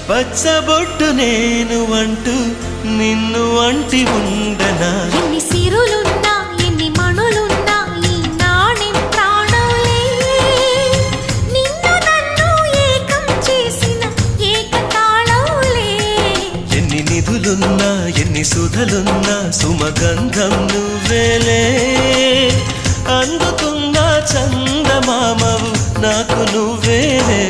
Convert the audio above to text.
పచ్చబొట్టు నేను అంటూ నిన్ను అంటి ఉండనా ఎన్ని సిరులున్నా ఎన్ని మణులున్నా ఈ నాణెం ప్రాణంలే నిన్ను నన్ను ఏకం చేసిన ఏకతాళంలే ఎన్ని నిధులున్నా ఎన్ని సుధలున్నా సుమగంధం నువ్వేలే అందుతున్న చందమామవు నాకు నువ్వేలే